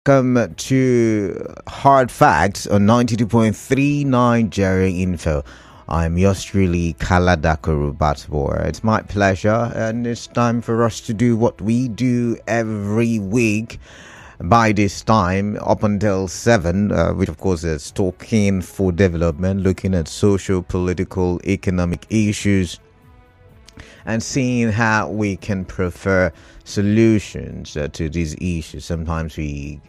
Welcome to Hard Facts on 92.3 Nigeria Info. I'm yours truly, Kaladako Rubatbor. It's my pleasure, and it's time for us to do what we do every week. By this time, up until 7, which of course is talking for development, looking at social, political, economic issues, and seeing how we can prefer solutions to these issues. Sometimes we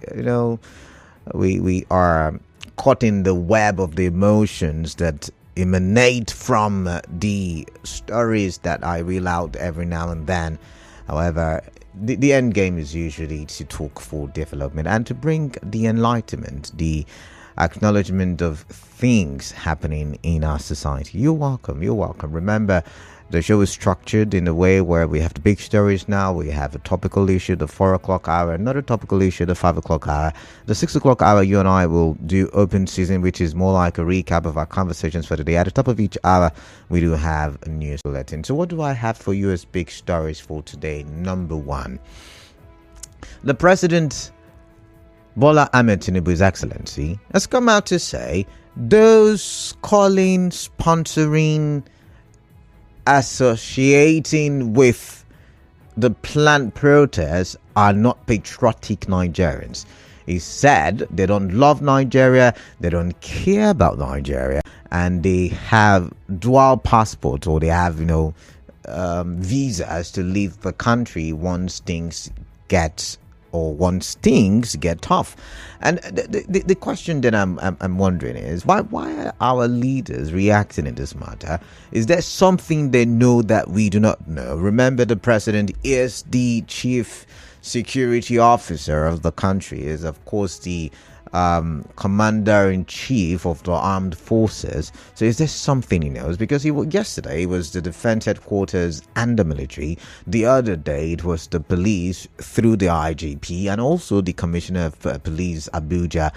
are caught in the web of the emotions that emanate from the stories that I reel out every now and then. However, the end game is usually to talk for development and to bring the enlightenment, the acknowledgement of things happening in our society. You're welcome. Remember, the show is structured in a way where we have the big stories now. We have a topical issue, the 4 o'clock hour, another topical issue, the 5 o'clock hour. The 6 o'clock hour, you and I will do open season, which is more like a recap of our conversations for the day. At the top of each hour, we do have a news bulletin. So what do I have for you as big stories for today? Number one, the President, Bola Ahmed Tinubu, His Excellency, has come out to say those calling, sponsoring, associating with the planned protests are not patriotic Nigerians. He said they don't love Nigeria, they don't care about Nigeria, and they have dual passports, or they have visas to leave the country once things get tough. And the question that I'm wondering is why are our leaders reacting in this matter? Is there something they know that we do not know? Remember, the president is the chief security officer of the country, is of course the commander-in-chief of the armed forces. So is there something he knows? Because yesterday it was the defense headquarters and the military. The other day it was the police through the IGP and also the commissioner of police, Abuja.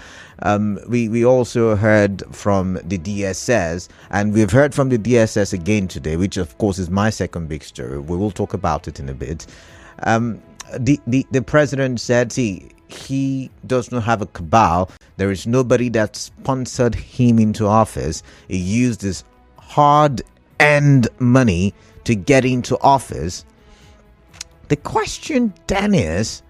We also heard from the DSS, and we've heard from the DSS again today, which of course is my second big story. We will talk about it in a bit. The president said, he does not have a cabal. There is nobody that sponsored him into office. He used his hard-earned money to get into office. The question then is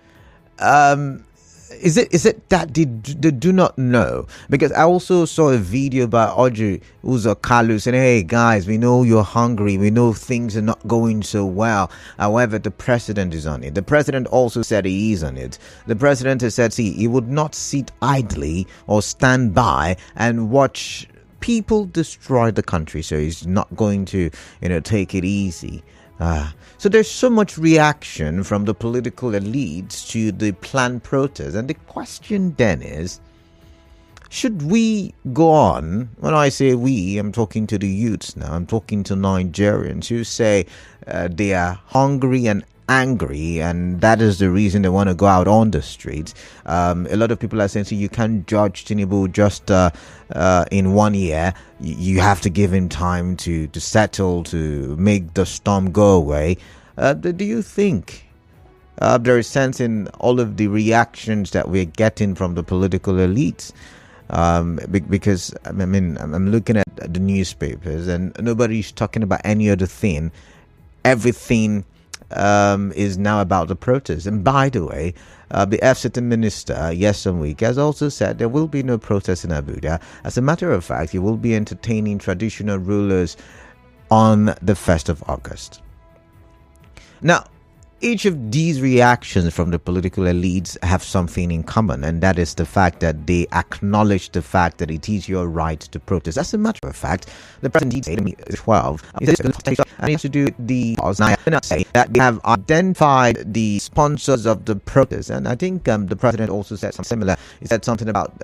it that they do not know? Because I also saw a video by Audrey Uzokalu saying, hey guys, we know you're hungry, we know things are not going so well. However, the president is on it. The president also said he is on it. The president has said, he would not sit idly or stand by and watch people destroy the country. So he's not going to take it easy. So there's so much reaction from the political elites to the planned protest, and the question then is, should we go on? When I say we, I'm talking to the youths now. I'm talking to Nigerians who say they are hungry and angry, and that is the reason they want to go out on the streets. A lot of people are saying, you can't judge Tinubu just in 1 year. You have to give him time to settle, to make the storm go away. Do you think there is sense in all of the reactions that we're getting from the political elites? Because I'm looking at the newspapers and nobody's talking about any other thing. Everything is now about the protest. And by the way, the FCT minister yesterday week has also said there will be no protest in Abuja. As a matter of fact, he will be entertaining traditional rulers on the 1st of August. Now, each of these reactions from the political elites have something in common, and that is the fact that they acknowledge the fact that it is your right to protest. As a matter of fact, the president said in 12, and he has to do the laws. Now, I cannot say that they have identified the sponsors of the protest, and I think the president also said something similar. He said something about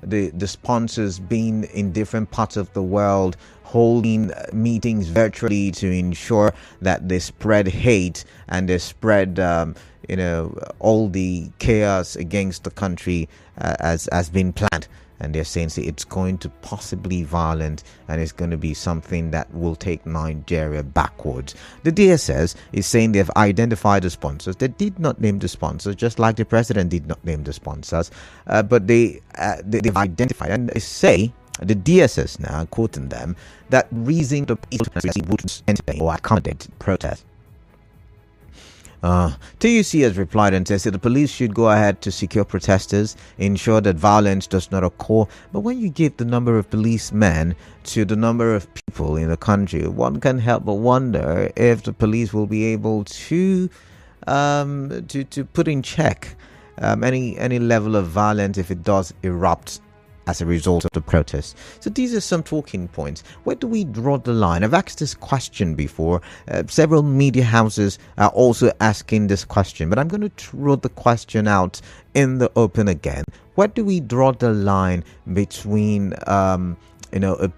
the sponsors being in different parts of the world, holding meetings virtually to ensure that they spread hate and they spread all the chaos against the country as been planned. and they're saying it's going to possibly violent, and it's going to be something that will take Nigeria backwards. The DSS is saying they've identified the sponsors. They did not name the sponsors, just like the president did not name the sponsors, but they've identified, and they say, the DSS now, quoting them, that reason the people would entertain or accommodate protest. TUC has replied and says that the police should go ahead to secure protesters, ensure that violence does not occur. But when you give the number of policemen to the number of people in the country, one can help but wonder if the police will be able to put in check any level of violence if it does erupt as a result of the protest. So these are some talking points. Where do we draw the line? I've asked this question before. Several media houses are also asking this question, but I'm going to throw the question out in the open again. Where do we draw the line between a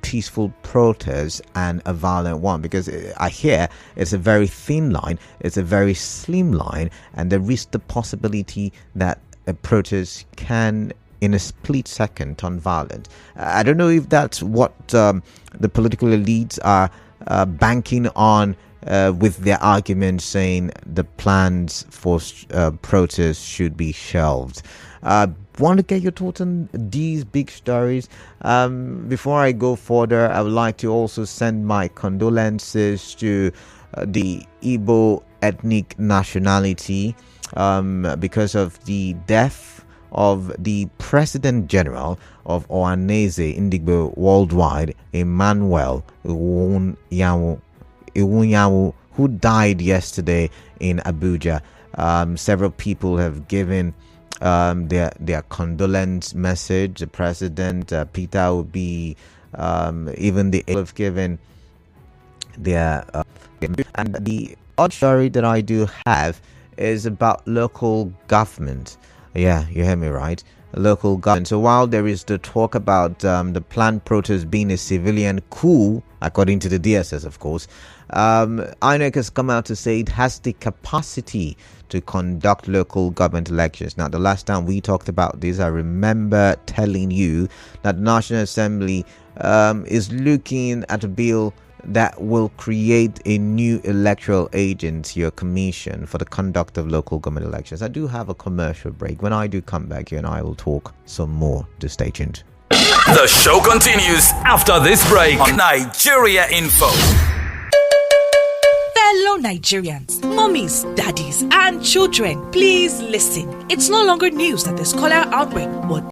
peaceful protest and a violent one? Because I hear it's a very thin line, it's a very slim line, and there is the possibility that a protest can in a split second turn violent. I don't know if that's what the political elites are banking on with their argument, saying the plans for protests should be shelved. Want to get your thoughts on these big stories? Before I go further, I would like to also send my condolences to the Igbo ethnic nationality because of the death of the President General of Ohaneze Indigbo Worldwide, Emmanuel Iwunyawu, who died yesterday in Abuja. Several people have given their condolence message. The President, Peter Obi, even the have given their and the odd story that I do have is about local government. Yeah, you hear me right. Local government. So while there is the talk about the planned protest being a civilian coup, according to the DSS, of course, INEC has come out to say it has the capacity to conduct local government elections. Now, the last time we talked about this, I remember telling you that the National Assembly is looking at a bill that will create a new electoral agency or commission for the conduct of local government elections. I do have a commercial break. When I do come back here, and I will talk some more. To stay tuned. The show continues after this break on Nigeria Info. Fellow Nigerians, mummies, daddies, and children, please listen. It's no longer news that this cholera outbreak would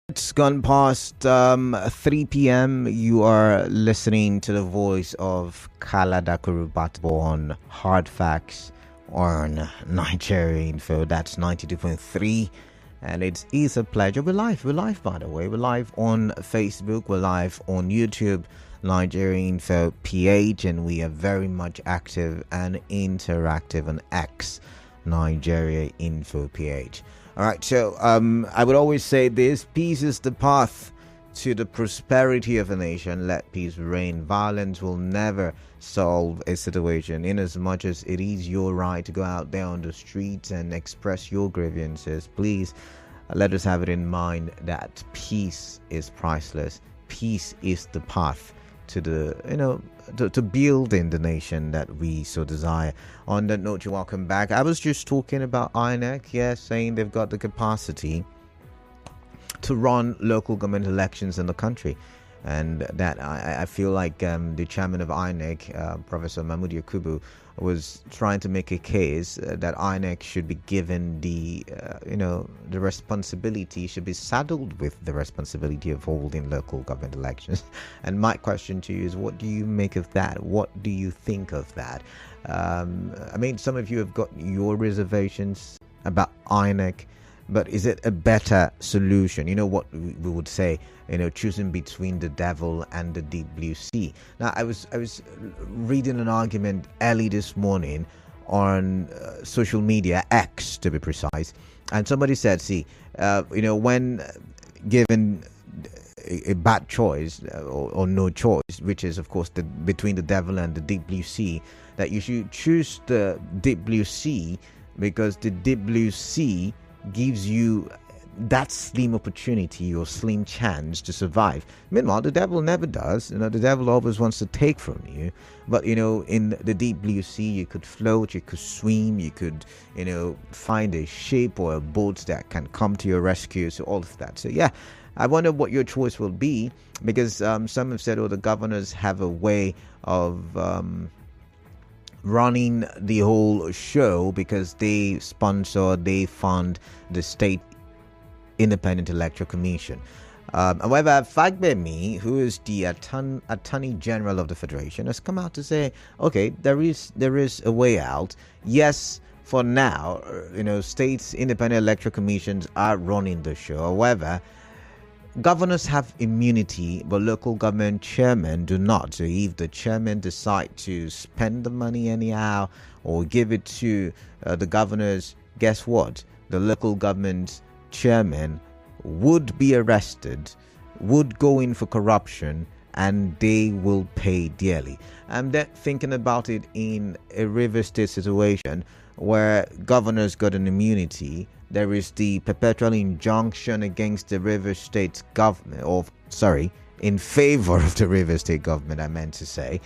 It's gone past 3 p.m. You are listening to the voice of Kala Dakurubatbo on Hard Facts on Nigeria Info. That's 92.3. And it is a pleasure. We're live, by the way. We're live on Facebook. We're live on YouTube, Nigeria Info PH. And we are very much active and interactive on X, Nigeria Info PH. All right, so I would always say this: peace is the path to the prosperity of a nation. Let peace reign. Violence will never solve a situation, in as much as it is your right to go out there on the streets and express your grievances. Please let us have it in mind that peace is priceless. Peace is the path to the to building the nation that we so desire. On that note, you're welcome back. I was just talking about INEC, saying they've got the capacity to run local government elections in the country. and that I feel like the chairman of INEC, Professor Mahmoud Yakubu, was trying to make a case that INEC should be given the the responsibility, should be saddled with the responsibility of holding local government elections. And my question to you is, what do you make of that? What do you think of that? I mean, some of you have got your reservations about INEC, but is it a better solution? You know what we would say, choosing between the devil and the deep blue sea. Now, I was reading an argument early this morning on social media, X to be precise, and somebody said, see, when given a bad choice or no choice, which is of course between the devil and the deep blue sea, that you should choose the deep blue sea, because the deep blue sea gives you that slim opportunity or slim chance to survive. Meanwhile, the devil never does. The devil always wants to take from you. But in the deep blue sea, you could float, you could swim, you could find a ship or a boat that can come to your rescue. So all of that. So yeah, I wonder what your choice will be, because some have said, the governors have a way of running the whole show because they fund the state independent electoral commission. However, Fagbemi, who is the attorney general of the federation, has come out to say, okay, there is a way out. Yes, for now, states independent electoral commissions are running the show. However, governors have immunity, but local government chairmen do not. So if the chairman decide to spend the money anyhow or give it to the governors, guess what? The local government chairman would be arrested, would go in for corruption, and they will pay dearly. I'm thinking about it in a River State situation where governors got an immunity. There is the perpetual injunction against the River State government, in favor of the River State government, I meant to say.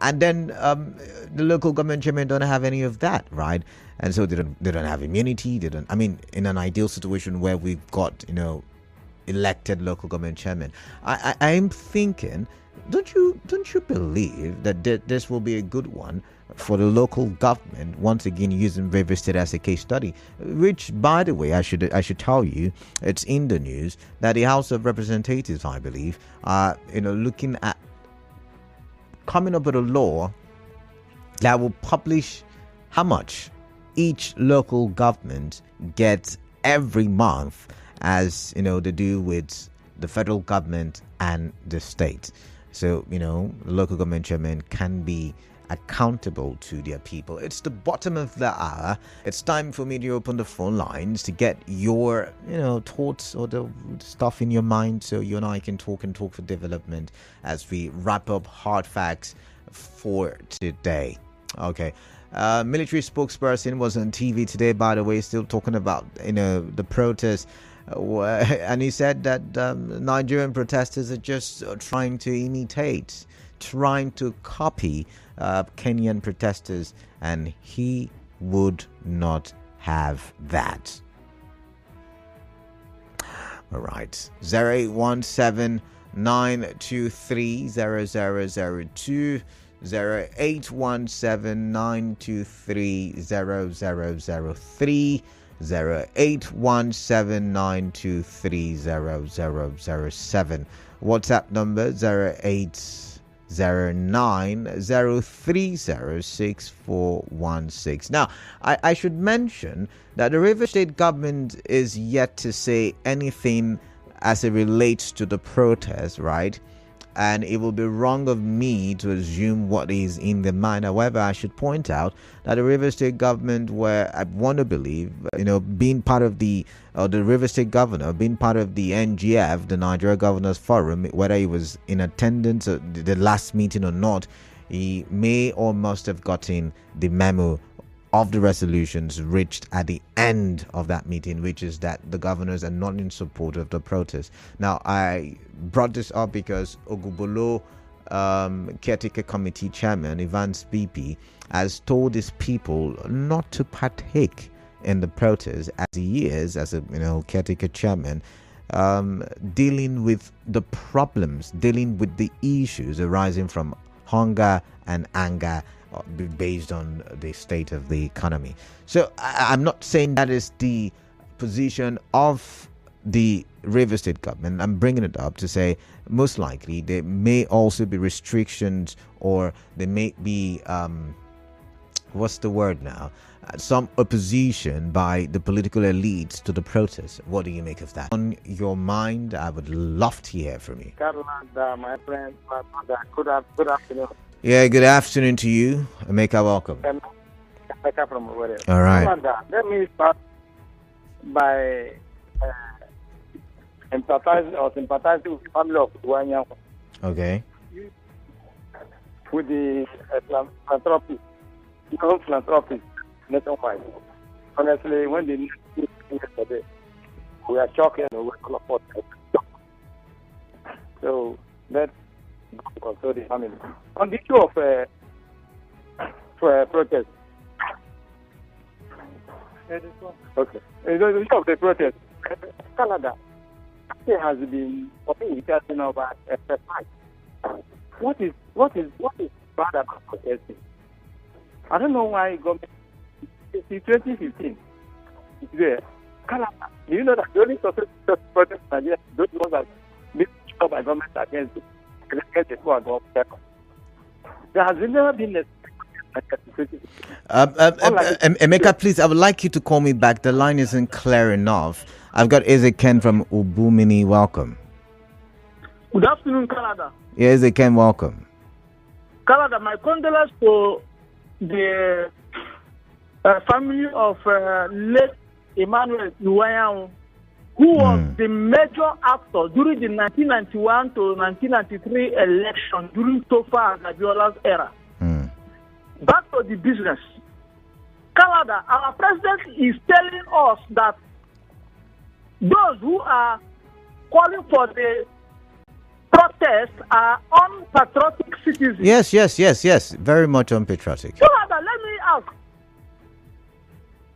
And then the local government chairman don't have any of that, right? And so they don't have immunity. In an ideal situation where we've got elected local government chairman, I am thinking, don't you believe that this will be a good one for the local government, once again using River State as a case study, which, by the way, I should tell you, it's in the news that the House of Representatives, I believe, are looking at coming up with a law that will publish how much each local government gets every month, as they do with the federal government and the state. So the local government chairman can be accountable to their people. It's the bottom of the hour. It's time for me to open the phone lines to get your thoughts or the stuff in your mind, so you and I can talk for development as we wrap up hard facts for today. Okay. Military spokesperson was on TV today, by the way, still talking about the protests, and he said that Nigerian protesters are just trying to copy Kenyan protesters, and he would not have that. All right, 0817 923 0002, 0817 923 0003, 0817 923 0007. WhatsApp number 0809030616. Now, I should mention that the River State government is yet to say anything as it relates to the protest, right? And it will be wrong of me to assume what is in their mind. However, I should point out that the River State government, where I want to believe, being part of the River State governor, being part of the NGF, the Nigeria Governors Forum, whether he was in attendance at the last meeting or not, he may or must have gotten the memo of the resolutions reached at the end of that meeting, which is that the governors are not in support of the protest. Now, I brought this up because Ogubolo caretaker committee chairman Evans BP has told his people not to partake in the protest, as he is, as a caretaker chairman, dealing with the problems, dealing with the issues arising from hunger and anger based on the state of the economy. So I'm not saying that is the position of the River State government. I'm bringing it up to say most likely there may also be restrictions, or there may be what's the word now? Some opposition by the political elites to the protest. What do you make of that? On your mind, I would love to hear from you. My friend, my mother, good afternoon. Yeah, good afternoon to you. Emeka, welcome. Emeka from Owerri. All right. Let me start by sympathizing with the family of Wanya. Okay. With the philanthropist nationwide. Honestly, when they news came yesterday, we are shocked and we call for it. So let's console the family. On the issue of protest. Okay. The issue of the protest, Canada has been talking about what is bad about protesting? I don't know why government since 2015 it's there. Canada, do you know that the only successful protest in Nigeria, those ones that been stopped by government against the poor and government. There has never been a Emeka, please, I would like you to call me back. The line isn't clear enough. I've got Ken from Ubumini. Welcome. Good afternoon, Canada. Yeah, Ken, welcome. Canada, my condolences to the family of late Emmanuel Iwayan, who was the major actor during the 1991 to 1993 election during Tofa and Abiola's era. Back to the business. Canada, our president is telling us that those who are calling for the protest are unpatriotic citizens. Yes. Very much unpatriotic. Canada, let me ask,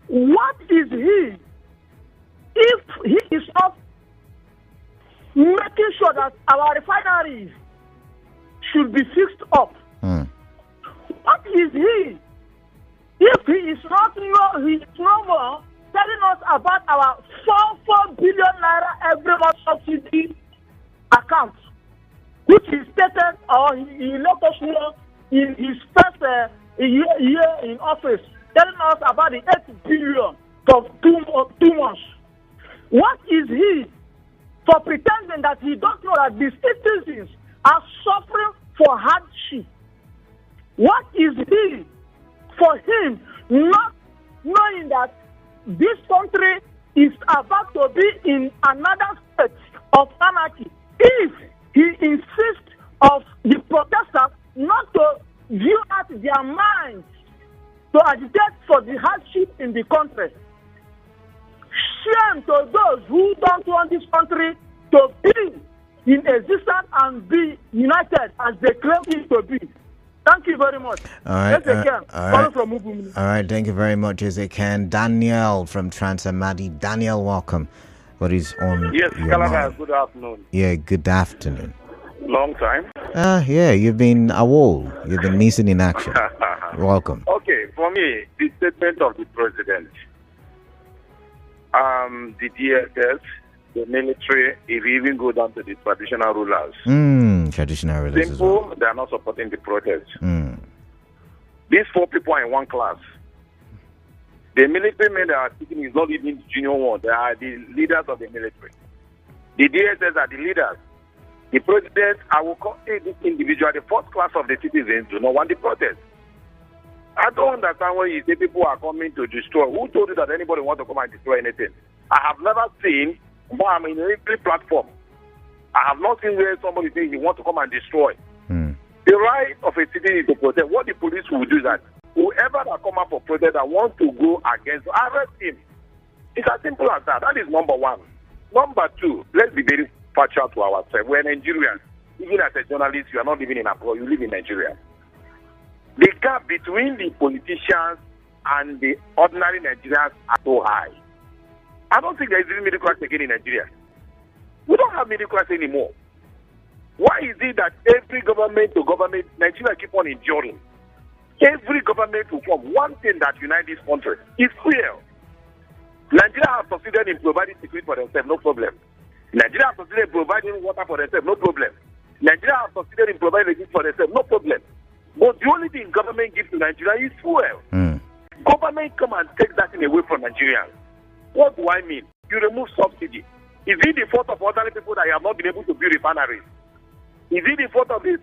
what is he if he is not making sure that our refineries should be fixed up? What is he if he is no more telling us about our 4 billion naira every month subsidy account, which is stated, or he let us know in his first year in office, telling us about the 8 billion for 2 months. What is he for pretending that he don't know that the citizens are suffering for hardship? What is he for him not knowing that this country is about to be in another state of anarchy if he insists of the protesters not to view out their minds to agitate for the hardship in the country? Shame to those who don't want this country to be in existence and be united as they claim it to be. Thank you very much. All right. All right. Thank you very much, Ezekiel. Daniel from Transamadi. Daniel, welcome. What is on Yes, your Canada, mind? good afternoon. Yeah, good afternoon. Long time. Yeah, you've been awol. You've been missing in action. Welcome. Okay, for me, the statement of the president, the DSS, the military, if you even go down to the traditional rulers. Traditional rulers Simple, as well. they are not supporting the protest. These 4 people are in one class. The military men that are speaking is not even the junior one. They are the leaders of the military. The DSS are the leaders. The president, I will call this individual the first class of the citizens do not want the protest. I don't understand when you say people are coming to destroy. Who told you that anybody wants to come and destroy anything? I have never seen, but I'm in every platform. I have not seen where somebody says he wants to come and destroy. The right of a citizen is to protest. What the police will do is that whoever that come up for protest that wants to go against, arrest him. It's as simple as that. That is number one. Number two, let's be very factual to ourselves. We're Nigerians. Even as a journalist, you are not living in abroad, you live in Nigeria. The gap between the politicians and the ordinary Nigerians are so high. I don't think there is even middle class again in Nigeria. don't have middle class anymore. Why is it that every government to government, Nigeria keep on enduring? Every government will come. One thing that unites this country is fuel. Nigeria has succeeded in providing security for themselves, no problem. Nigeria has succeeded in providing water for themselves, no problem. Nigeria has succeeded in providing electricity for themselves, no problem. But the only thing government gives to Nigeria is fuel. Government come and take that thing away from Nigerians. What do I mean? You remove subsidy. Is it the fault of ordinary people that you have not been able to build refineries? Is it the fault of the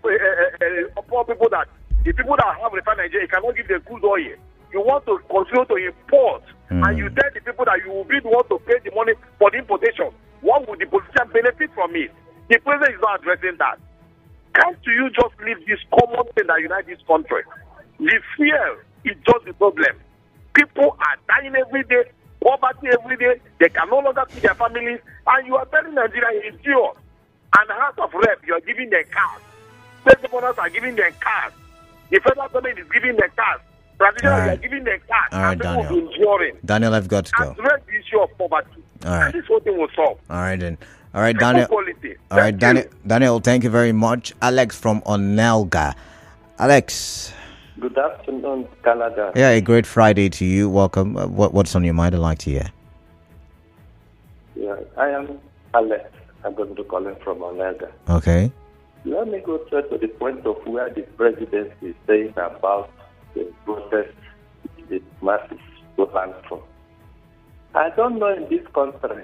poor people that the people that have refineries cannot give them good oil? You want to continue to import, and you tell the people that you will be the one to pay the money for the importation. What would the politician benefit from it? The president is not addressing that. Can't you just leave this common thing that unites this country? The fear is just the problem. People are dying every day, poverty every day. They can no longer feed their families, and you are telling Nigeria is endure. And the House of Rep, you are giving them cars. State governors are giving them cars. The federal government is giving them cars. Traditionally, they are giving them cars. All right, and people Daniel. will be enduring. Daniel, I've got to go. Address the issue of poverty. All right. And this whole thing will solve. All right, then. All right, Daniel. Quality. All right, Thank you. Daniel, thank you very much. Alex from Onelga. Alex. Good afternoon, Canada. Yeah, a great Friday to you. Welcome. What's on your mind? I'd like to hear. Yeah, I am Alex. I'm going to call him from Onega. Okay. Let me go straight to the point of where the president is saying about the protest the masses plan for. I don't know in this country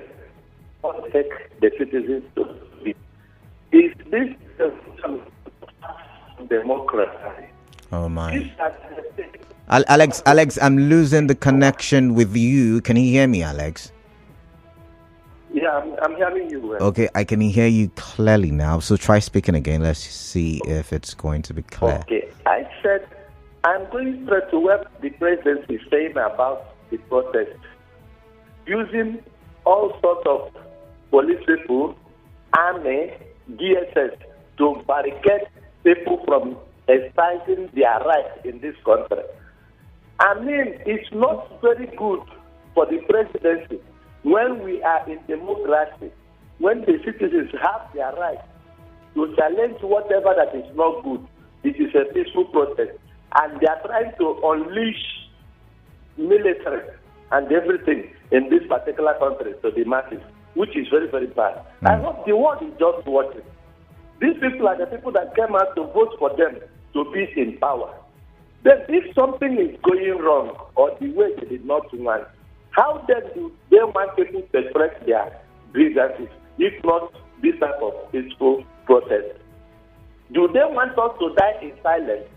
what take the citizens to be. Is this democracy? Oh my. Alex, I'm losing the connection with you. Can you hear me, Alex? Yeah, I'm hearing you well. Okay, I can hear you clearly now. So try speaking again. Let's see if it's going to be clear. Okay, I said I'm going straight to what the president is saying about the protest, using all sorts of police people, army, DSS to barricade people from exercising their rights in this country. I mean, it's not very good for the presidency when we are in democracy, when the citizens have their right to challenge whatever that is not good. It is a peaceful protest, and they are trying to unleash military and everything in this particular country to the masses, which is very, very bad. I hope the world is just watching. These people are the people that came out to vote for them to be in power. Then if something is going wrong or the way they did not want, how then do they want people to express their grievances, if not this type of peaceful protest? Do they want us to die in silence?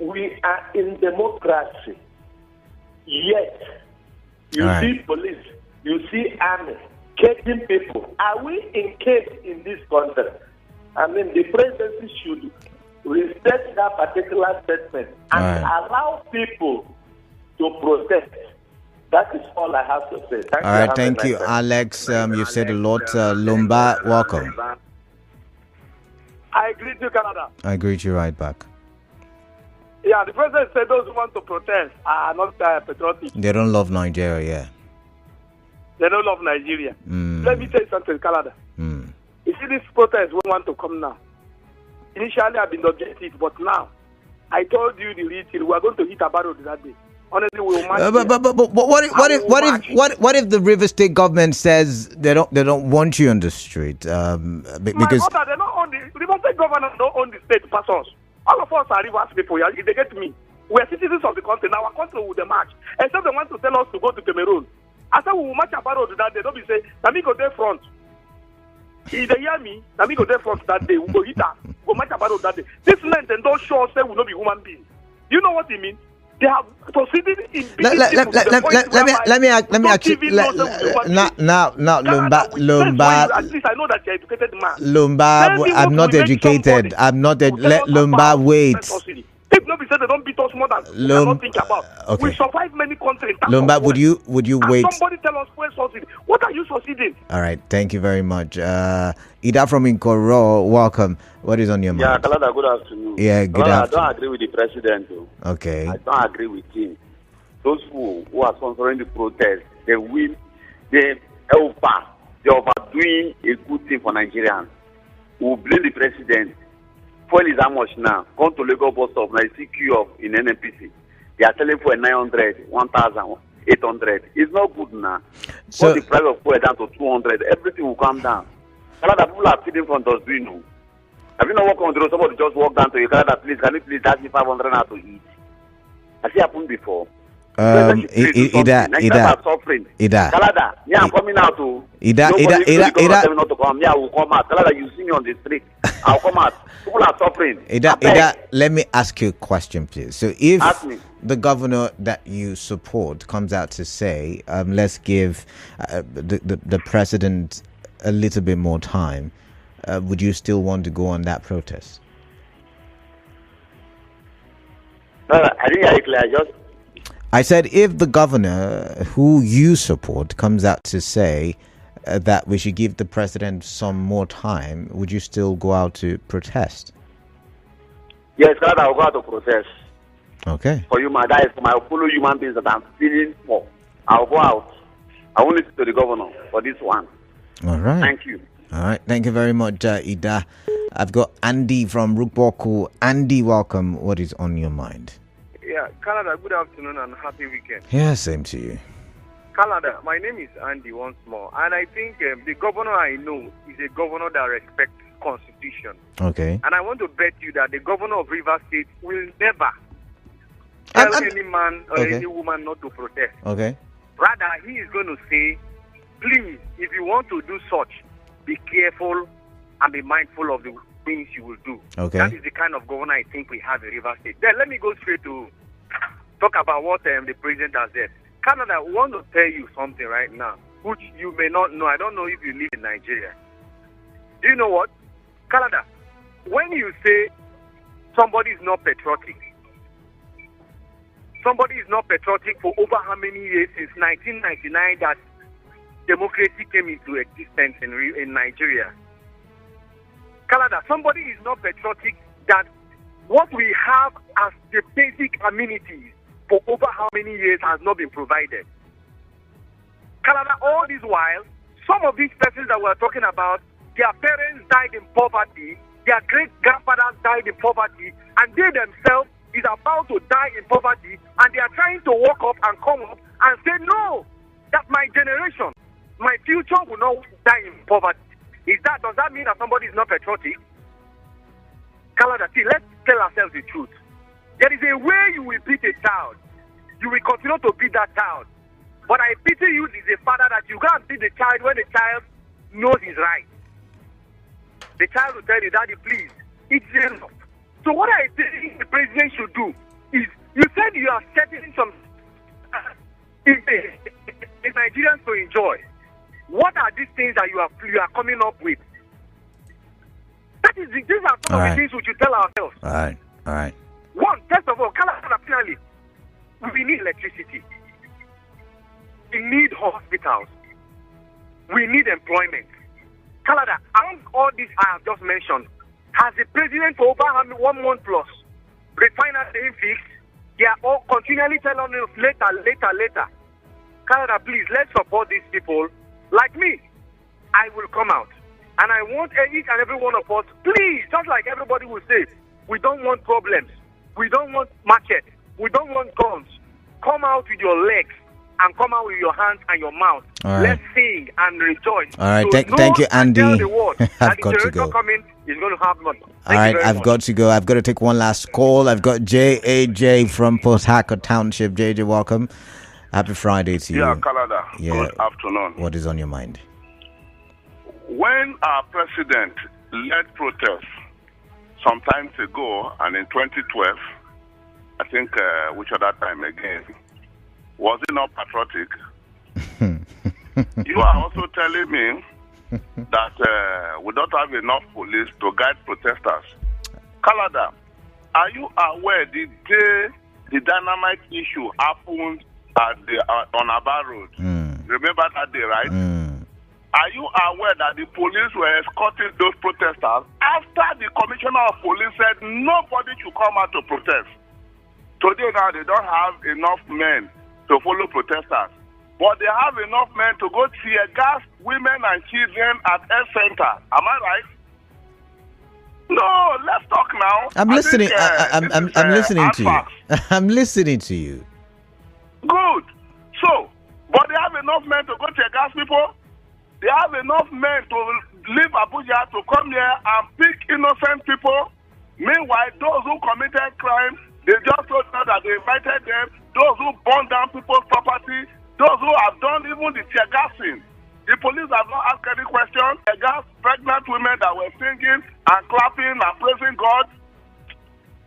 We are in democracy. Yet, you see police, you see army, catching people. Are we engaged in this country? I mean, the presidency should respect that particular statement and allow people to protest. That is all I have to say. All right, thank you, Alex. You've said a lot. Lumba, welcome. I agree to Canada. I greet you right back. Yeah, the president said those who want to protest are not patriotic. They don't love Nigeria, yeah. They don't love Nigeria. Let me tell you something, Canada. You see, this protest we want to come now. Initially, I've been objective, but now I told you the real thing. We are going to hit a barrel that day. Honestly, we will match. But what if the River State government says they don't want you on the street? Because my brother, they don't own the River State government don't own the state persons. All of us are Rivers people. They get me. We are citizens of the country. Now our country will march. Except they want to tell us to go to Cameroon. I said we will march about that day. Don't be say, let me go there front. If they hear me, let me go there front that day. We go hit her. We go march about that day. This men then don't show us they will not be human beings. You know what it means? They have proceeded in let me ask you now Lumba. At least I know that you're educated man. Lumba, I'm not educated. Lumba, wait. If nobody said they don't beat us more than we don't think about. Okay. We survive many countries. Lumba, would you wait? Somebody tell us where succeeding. What are you succeeding? All right, thank you very much. Ida from Inkoro, welcome. What is on your mind? Yeah, Kalada, good afternoon. Yeah, good afternoon. I don't agree with the president. Though. Okay. I don't agree with him. Those who are sponsoring the protest, they will, they over they're overdoing a good thing for Nigerians. We'll blame the president. Fuel is how much now? Come to Lagos bus stop, now you see queue of in NNPC. They are selling for 900, 1,800. It's not good now. So the price of fuel down to 200, everything will come down. Canada people are feeding from dustbin. Have you not walked on the road? Somebody just walked down to you. Canada, please, can you please dash me 500 now to eat? Has it happened before? Ida. Canada, I'm coming out to. Ida. Not to come. I will come out. Canada, you see me on the street. I'll come out. People are suffering. Ida, let me ask you a question, please. So if the governor that you support comes out to say, let's give the president a little bit more time, would you still want to go on that protest? I didn't hear it clear. I said if the governor who you support comes out to say that we should give the president some more time, would you still go out to protest? Yes, I'll go out to protest. Okay. For human, that is for my fellow human beings that I'm feeling for. I'll go out. I won't listen to the governor for this one. All right. Thank you. All right. Thank you very much, Ida. I've got Andy from Rukboku. Andy, welcome. What is on your mind? Yeah, Canada, good afternoon and happy weekend. Yeah, same to you. Canada, my name is Andy once more, and I think the governor I know is a governor that respects Constitution. Okay. And I want to bet you that the governor of Rivers State will never tell any man or any woman not to protest. Okay. Rather, he is going to say, please, if you want to do such, be careful and be mindful of the things you will do. Okay. That is the kind of governor I think we have in Rivers State. Then let me go straight to talk about what the president has said. Canada, I want to tell you something right now, which you may not know. I don't know if you live in Nigeria. Do you know what? Canada, when you say somebody is not patriotic, somebody is not patriotic for over how many years since 1999 that democracy came into existence in Nigeria? Canada, somebody is not patriotic that what we have as the basic amenities for over how many years has not been provided. Canada, all this while, some of these persons that we're talking about, their parents died in poverty, their great-grandfathers died in poverty, and they themselves is about to die in poverty, and they are trying to walk up and come up and say, no, that my generation, my future will not die in poverty. Does that mean that somebody is not patriotic? Canada, see, let's tell ourselves the truth. There is a way you will beat a child. You will continue to beat that child. But I pity you as a father that you can't beat the child when the child knows his right. The child will tell you, Daddy, please, it's enough. So what I think the president should do is, you said you are setting some Nigerians to enjoy. What are these things that you are coming up with? These are some of the things we should tell ourselves. All right. One, first of all, Canada, clearly, we need electricity. We need hospitals. We need employment. Canada, among all these I have just mentioned, has the president for over 1 month plus refiners being fixed? They are all continually telling us later. Canada, please, let's support these people. Like me, I will come out. And I want each and every one of us, please, just like everybody will say, we don't want problems. We don't want market. We don't want guns. Come out with your legs and come out with your hands and your mouth. Right. Let's sing and rejoice. All right, So thank you, Andy. I've got to go. Coming is going to have money. All right, I've got to go. I've got to take one last call. I've got JAJ from Port Harcourt Township. JJ, welcome. Happy Friday to you. Yeah, Canada. Yeah. Good afternoon. What is on your mind? When our president led protests some time ago, and in 2012, I think, which other time again, was he not patriotic? You are also telling me that we don't have enough police to guide protesters. Canada, are you aware the day the dynamite issue happened at on Aba Road? Remember that day, right? Are you aware that the police were escorting those protesters after the commissioner of police said nobody should come out to protest? Today now they don't have enough men to follow protesters. but they have enough men to go tear gas women and children at health center. Am I right? No, let's talk now. I'm listening. I'm listening to you. I'm listening to you. Good. So, but they have enough men to go tear gas people. They have enough men to leave Abuja to come here and pick innocent people. Meanwhile, those who committed crimes, they just told us that they invited them. Those who burned down people's property, those who have done even the tear gassing. The police have not asked any question. Tear gas pregnant women that were singing and clapping and praising God.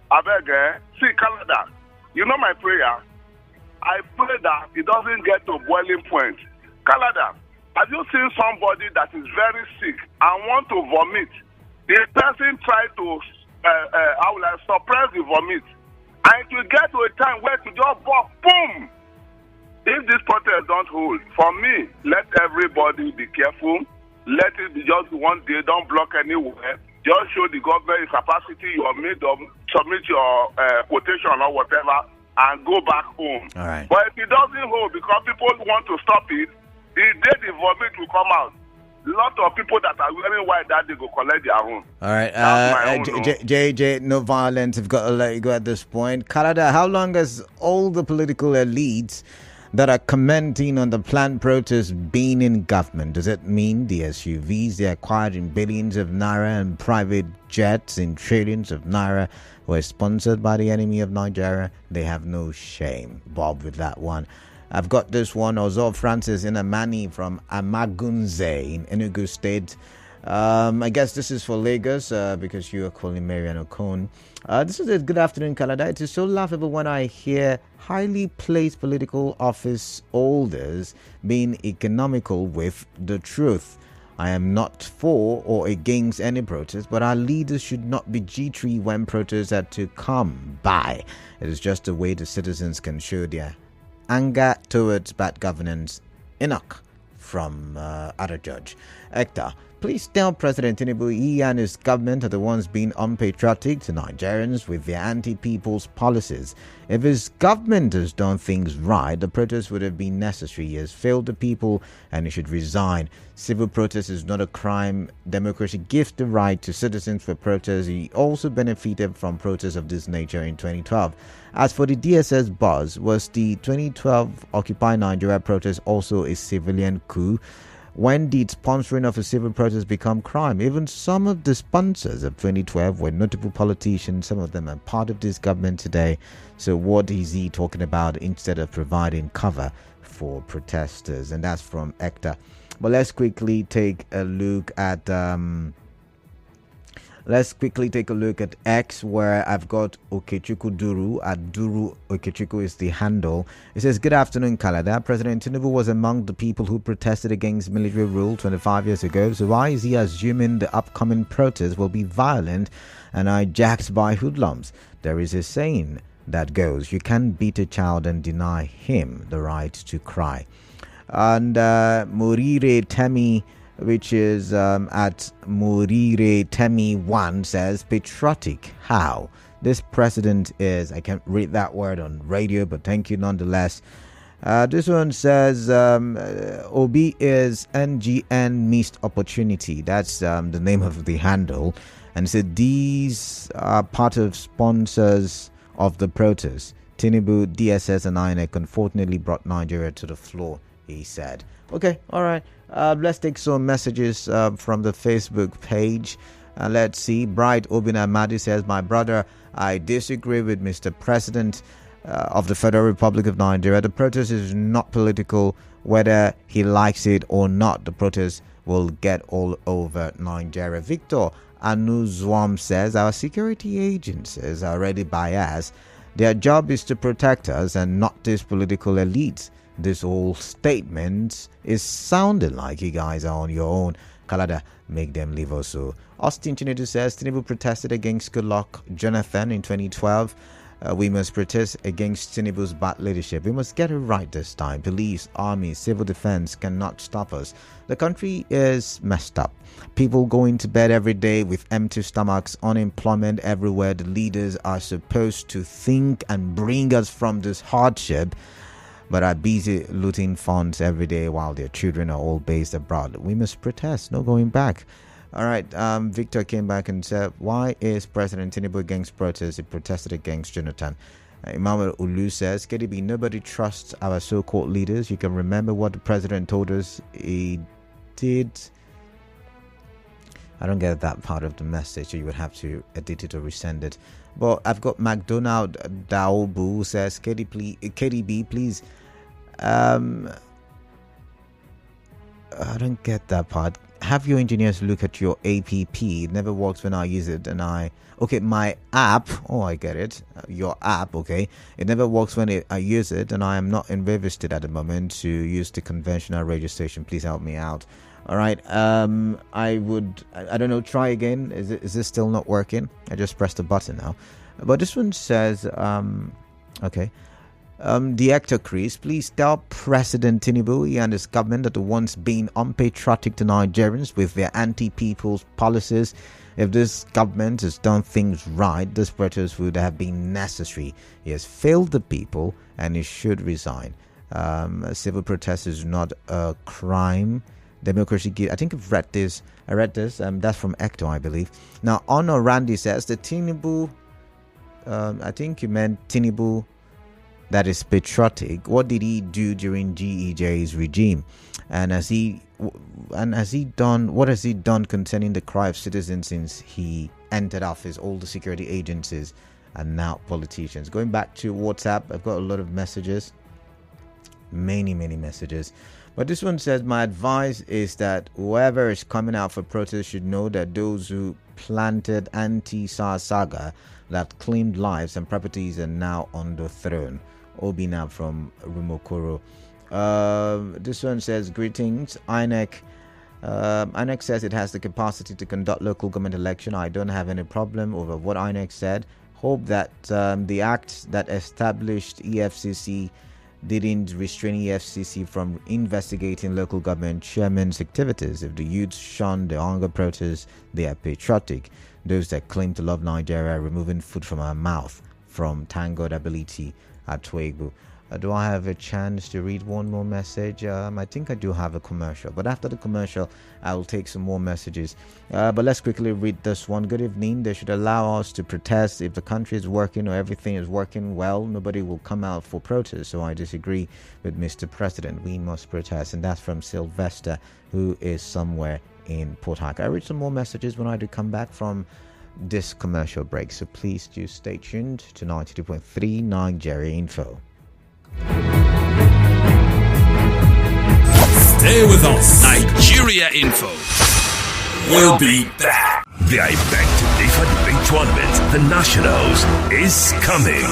I beg, see, Canada, you know my prayer. I pray that it doesn't get to boiling point. Canada, have you seen somebody that is very sick and want to vomit? The person try to suppress the vomit. And it will get to a time where to just burst, boom! If this protest don't hold, for me, let everybody be careful. Let it be just one day, don't block anywhere. Just show the government capacity you are made of, submit your quotation or whatever, and go back home. All right. But if it doesn't hold because people want to stop it, the day the vomit will come out, a lot of people that are wearing white that they go collect their own. All right. JJ, no violence. I've got to let you go at this point. Canada, how long has all the political elites that are commenting on the planned protest been in government? Does it mean the SUVs they acquired in billions of naira and private jets in trillions of naira were sponsored by the enemy of Nigeria? They have no shame. Bob with that one. I've got this one. Ozo Francis Inamani from Amagunze in Enugu State. I guess this is for Lagos because you are calling Marian Okon. This is a good afternoon, Canada. It is so laughable when I hear highly placed political office holders being economical with the truth. I am not for or against any protest, but our leaders should not be jittery when protests are to come by. It is just a way the citizens can show their anger towards bad governance. Enoch from other judge. Hector, please tell President Tinubu he and his government are the ones being unpatriotic to Nigerians with their anti-people's policies. If his government has done things right, the protest would have been necessary. He has failed the people and he should resign. Civil protest is not a crime. Democracy gives the right to citizens for protest. He also benefited from protests of this nature in 2012. As for the DSS buzz, was the 2012 Occupy Nigeria protest also a civilian coup? When did sponsoring of a civil protest become crime? Even some of the sponsors of 2012 were notable politicians. Some of them are part of this government today. So what is he talking about instead of providing cover for protesters? And that's from Hector. But let's quickly take a look at X, where I've got Okechukwu Duru. At Duru Okechukwu is the handle. It says, good afternoon, Canada. President Tinubu was among the people who protested against military rule 25 years ago. So why is he assuming the upcoming protests will be violent and hijacked by hoodlums? There is a saying that goes, you can't beat a child and deny him the right to cry. And Morire Temi, which is at Morire Temi 1, says, patriotic. How? This president is, I can't read that word on radio, but thank you nonetheless. This one says, Obi is NGN missed opportunity. That's the name of the handle. And said, these are part of sponsors of the protest. Tinubu, DSS and INEC unfortunately brought Nigeria to the floor, he said. Okay, all right. Let's take some messages from the Facebook page. Let's see. Bright Obina Madi says, my brother, I disagree with Mr. President of the Federal Republic of Nigeria. The protest is not political, whether he likes it or not. The protest will get all over Nigeria. Victor Anuzwam says, our security agencies are already biased. Their job is to protect us and not these political elites. This whole statement is sounding like you guys are on your own. Kalada, make them leave also. Austin Chinedu says, Tinubu protested against Goodluck Jonathan in 2012. We must protest against Tinubu's bad leadership. We must get it right this time. Police, army, civil defense cannot stop us. The country is messed up. People going to bed every day with empty stomachs, unemployment everywhere. The leaders are supposed to think and bring us from this hardship. but are busy looting funds every day while their children are all based abroad. We must protest, no going back. All right, Victor came back and said, why is President Tinubu against protests? He protested against Jonathan. Emmanuel Ulu says, KDB, nobody trusts our so-called leaders. You can remember what the president told us he did. I don't get that part of the message, so you would have to edit it or resend it. But I've got McDonald Daobu who says, KDB, please. I don't get that part. Have your engineers look at your APP. It never works when I use it, and my app. Oh, I get it. Your app, okay. It never works when I use it, and I am not invested at the moment to use the conventional radio station. Please help me out. All right. I don't know. Try again. Is this still not working? I just pressed the button now. But this one says, okay. The actor Chris, please tell President Tinubu and his government that the ones being unpatriotic to Nigerians with their anti-people's policies. If this government has done things right, this protest would have been necessary. He has failed the people and he should resign. Civil protest is not a crime. Democracy. I think I've read this. That's from Ecto, I believe. Now, Honor Randy says the Tinubu. I think you meant Tinubu. That is patriotic. What did he do during GEJ's regime? And has he done? What has he done concerning the cry of citizens since he entered office? All the security agencies and now politicians. Going back to WhatsApp, I've got a lot of messages. Many messages. But this one says, my advice is that whoever is coming out for protest should know that those who planted anti-SARS saga that claimed lives and properties are now on the throne. Obina from Rumokoro. This one says, greetings. INEC says it has the capacity to conduct local government election. I don't have any problem over what INEC said. Hope that the act that established EFCC didn't restrain EFCC from investigating local government chairman's activities. If the youths shun the hunger protests, they are patriotic. Those that claim to love Nigeria are removing food from our mouth. From Tango Ability at Twegu. Do I have a chance to read one more message? I think I do have a commercial, but after the commercial I will take some more messages. But let's quickly read this one. Good evening. They should allow us to protest. If the country is working or everything is working well, nobody will come out for protest. So I disagree with Mr. President. We must protest. And that's from Sylvester, who is somewhere in Port Harcourt. I read some more messages when I do come back from this commercial break, so please do stay tuned to 92.3 Nigeria Info. Stay with us. Nigeria Info. We'll be back. The I Beg to Differ Debate Tournament, the Nationals, is coming.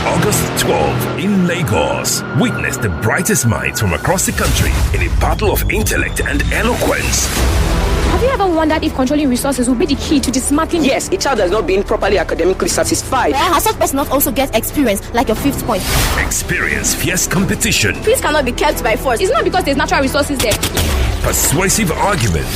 August 12th in Lagos. Witness the brightest minds from across the country in a battle of intellect and eloquence. Have you ever wondered if controlling resources will be the key to dismantling? Yes, a child has not been properly academically satisfied. Has such person not also get experience, like your 5th point? Experience fierce competition. Peace cannot be kept by force. It's not because there's natural resources there. Persuasive arguments.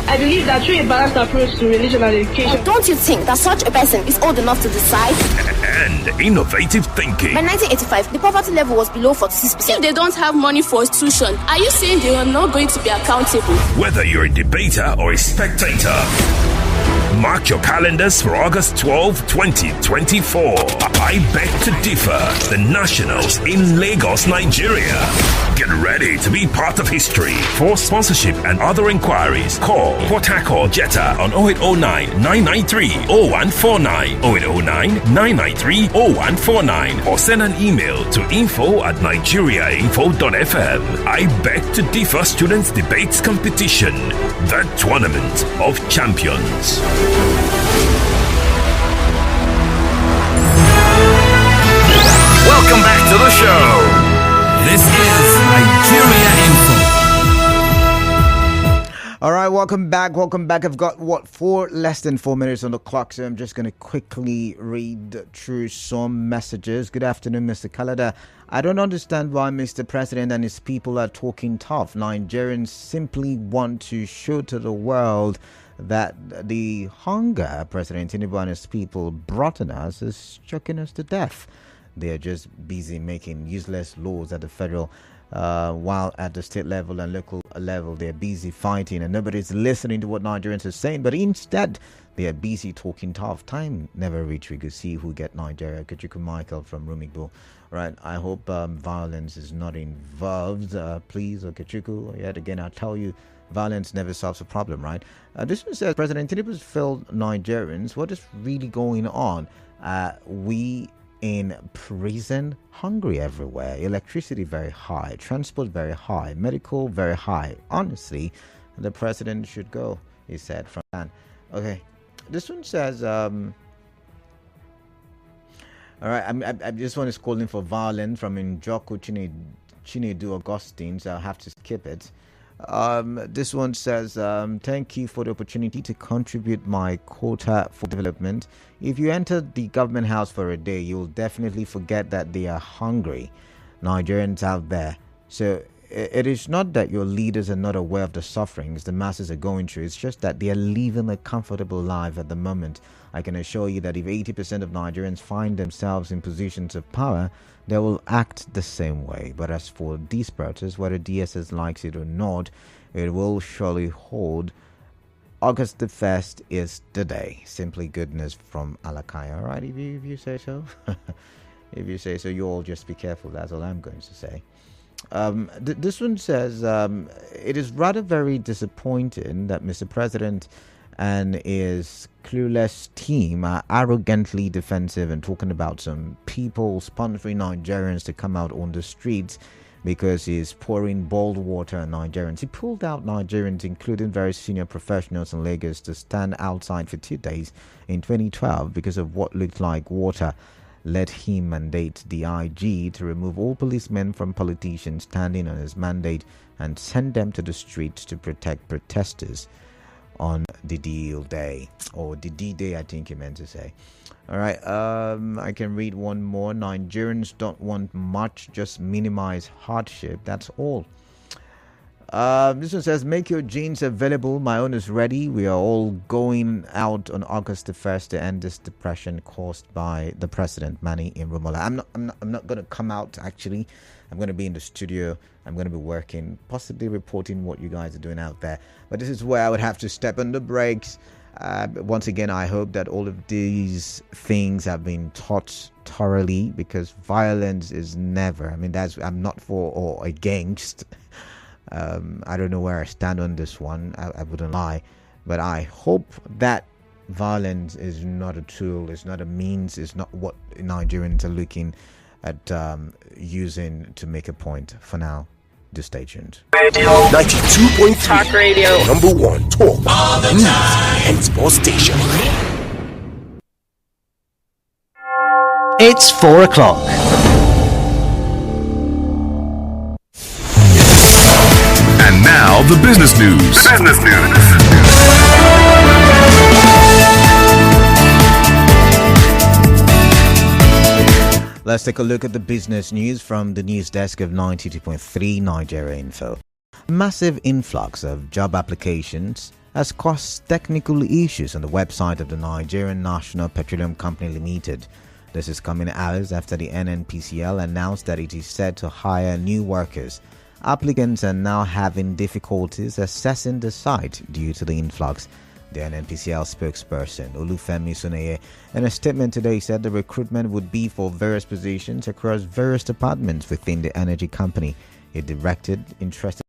I believe that through a balanced approach to religion and education. Don't you think that such a person is old enough to decide? And innovative thinking. By 1985, the poverty level was below 46%. If they don't have money for tuition, are you saying they are not going to be accountable? Whether you're a debater or a spectator, mark your calendars for August 12, 2024. I Beg to Differ, the Nationals in Lagos, Nigeria. Get ready to be part of history. For sponsorship and other inquiries, call Port Harcourt Jetta on 0809 993 0149, 0809 993 0149, or send an email to info@nigeriainfo.fm. I Beg to Differ Students Debates Competition, the Tournament of Champions. Welcome back to the show. This is Nigeria Info. All right, welcome back. I've got less than 4 minutes on the clock, so I'm just going to quickly read through some messages. Good afternoon, Mr. Kalada. I don't understand why Mr. President and his people are talking tough. Nigerians simply want to show to the world that the hunger President Tinubu and his people brought on us is choking us to death. They are just busy making useless laws at the federal, while at the state level and local level, they're busy fighting and nobody's listening to what Nigerians are saying. But instead, they are busy talking tough. Time never reach. We could see who get Nigeria. Kachuku Michael from Rumigbo. Right. I hope violence is not involved. Please, Kachuku. Yet again, I tell you, violence never solves a problem, right? This one says President Tinubu's failed Nigerians. What is really going on? We in prison, hungry everywhere, electricity very high, transport very high, medical very high. Honestly, the president should go, he said from Dan. Okay, this one says, all right, I this one is calling for violence from Njoku Chinedu Augustine, so I'll have to skip it. This one says, thank you for the opportunity to contribute my quota for development. If you enter the government house for a day, you'll definitely forget that they are hungry, Nigerians out there. So it is not that your leaders are not aware of the sufferings the masses are going through. It's just that they are living a comfortable life at the moment. I can assure you that if 80% of Nigerians find themselves in positions of power, they will act the same way. But as for these protests, whether DSS likes it or not, it will surely hold. August the 1st is the day. Simply goodness from Alakai. All right, if you say so. If you say so, you all just be careful. That's all I'm going to say. This one says, it is rather very disappointing that Mr. President and his clueless team are arrogantly defensive and talking about some people sponsoring Nigerians to come out on the streets because he's pouring boiled water on Nigerians. He pulled out Nigerians, including very senior professionals in Lagos, to stand outside for 2 days in 2012 because of what looked like water. Let him mandate the IG to remove all policemen from politicians standing on his mandate and send them to the streets to protect protesters on the deal day, or the D-Day, I think he meant to say. All right, I can read one more. Nigerians don't want much, just minimize hardship. That's all. This one says, make your jeans available. My own is ready. We are all going out on August the 1st to end this depression caused by the president, Manny in Rumola. I'm not going to come out, actually. I'm going to be in the studio. I'm going to be working, possibly reporting what you guys are doing out there. But this is where I would have to step on the brakes. Once again, I hope that all of these things have been taught thoroughly, because violence is never, I'm not for or against. I don't know where I stand on this one. I wouldn't lie, but I hope that violence is not a tool, it's not a means, it's not what Nigerians are looking at using to make a point. For now, just stay tuned. 92.3 Talk radio. Number one talk, news, and sports station. It's 4 o'clock. And now the business news. Let's take a look at the business news from the news desk of 92.3 Nigeria Info. Massive influx of job applications has caused technical issues on the website of the Nigerian National Petroleum Company Limited. This is coming hours after the NNPCL announced that it is set to hire new workers. Applicants are now having difficulties accessing the site due to the influx. The NNPCL spokesperson, Olufemi Suneye, in a statement today said the recruitment would be for various positions across various departments within the energy company. He directed interested